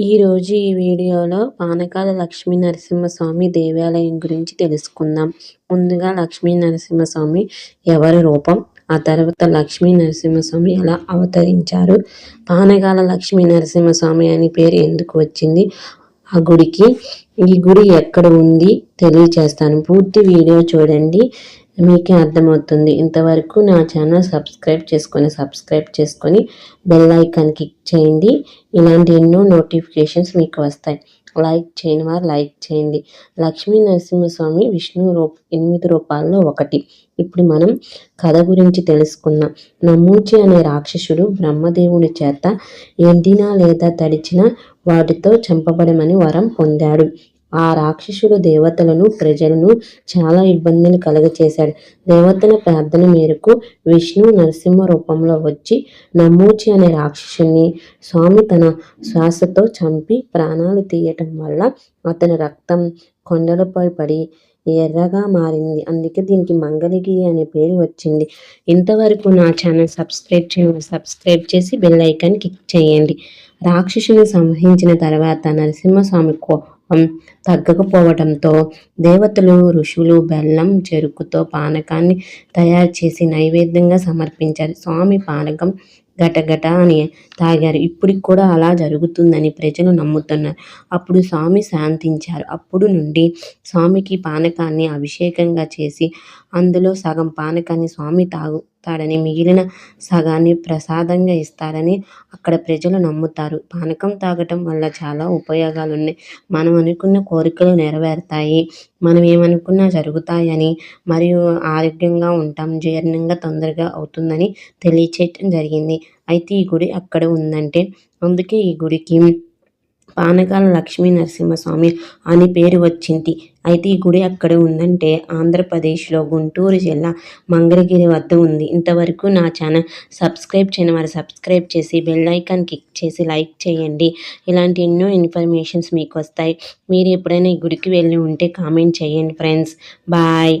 ఈరోజు ఈ వీడియోలో పానకాల లక్ష్మీ నరసింహస్వామి దేవాలయం గురించి తెలుసుకుందాం. ముందుగా లక్ష్మీ నరసింహస్వామి ఎవరి రూపం, ఆ తర్వాత లక్ష్మీ నరసింహస్వామి ఎలా అవతరించారు, పానకాల లక్ష్మీ నరసింహస్వామి అని పేరు ఎందుకు వచ్చింది, ఆ గుడికి ఈ గుడి ఎక్కడ ఉంది తెలియచేస్తాను. పూర్తి వీడియో చూడండి, మీకే అర్థమవుతుంది. ఇంతవరకు నా ఛానల్ సబ్స్క్రైబ్ చేసుకొని బెల్ ఐకాన్ క్లిక్ చేయండి. ఇలాంటి ఎన్నో నోటిఫికేషన్స్ మీకు వస్తాయి. లైక్ చేయని వారు లైక్ చేయండి. లక్ష్మీ నరసింహస్వామి విష్ణు 8 రూపాల్లో ఒకటి. ఇప్పుడు మనం కథ గురించి తెలుసుకుందాం. నమూచి అనే రాక్షసుడు బ్రహ్మదేవుని చేత ఎండిన లేదా తడిచిన వాటితో చంపబడమని వరం పొందాడు. ఆ రాక్షసుడు దేవతలను, ప్రజలను చాలా ఇబ్బందులు కలుగచేశాడు. దేవతల ప్రార్థన మేరకు విష్ణు నరసింహ రూపంలో వచ్చి నమూచి అనే రాక్షసుని స్వామి తన శ్వాసతో చంపి ప్రాణాలు తీయటం వల్ల అతని రక్తం కొండలపై పడి ఎర్రగా మారింది. అందుకే దీనికి మంగళగిరి అనే పేరు వచ్చింది. ఇంతవరకు నా ఛానల్ సబ్స్క్రైబ్ చేసి బెల్ ఐకాన్ క్లిక్ చేయండి. రాక్షసుని సంహరించిన తర్వాత నరసింహస్వామి కోపం తగ్గకపోవడంతో దేవతలు, ఋషులు బెల్లం, చెరుకుతో పానకాన్ని తయారు చేసి నైవేద్యంగా సమర్పించారు. స్వామి పానకం గటగట అని తాగారు. ఇప్పటికి కూడా అలా జరుగుతుందని ప్రజలు నమ్ముతున్నారు. అప్పుడు స్వామి శాంతించారు. అప్పుడు నుండి స్వామికి పానకాన్ని అభిషేకంగా చేసి అందులో సగం పానకాన్ని స్వామి తాగుతాడని, మిగిలిన సగాన్ని ప్రసాదంగా ఇస్తారని అక్కడ ప్రజలు నమ్ముతారు. పానకం తాగటం వల్ల చాలా ఉపయోగాలు ఉన్నాయి. మనం అనుకున్న కోరికలు నెరవేరుతాయి, మనం ఏమనుకున్నా జరుగుతాయని, మరియు ఆరోగ్యంగా ఉంటాం, జీర్ణంగా తొందరగా అవుతుందని తెలియచేయటం జరిగింది. అయితే ఈ గుడి అక్కడ ఉందంటే అందుకే ఈ గుడికి పానకాల లక్ష్మీ నరసింహస్వామి అని పేరు వచ్చింది. అయితే ఈ గుడి అక్కడ ఉందంటే ఆంధ్రప్రదేశ్లో గుంటూరు జిల్లా మంగళగిరి వద్ద ఉంది. ఇంతవరకు నా ఛానల్ సబ్స్క్రైబ్ చేయని వారు సబ్స్క్రైబ్ చేసి బెల్ ఐకాన్ క్లిక్ చేసి లైక్ చేయండి. ఇలాంటి ఎన్నో ఇన్ఫర్మేషన్స్ మీకు వస్తాయి. మీరు ఎప్పుడైనా ఈ గుడికి వెళ్ళి ఉంటే కామెంట్ చేయండి ఫ్రెండ్స్. బాయ్.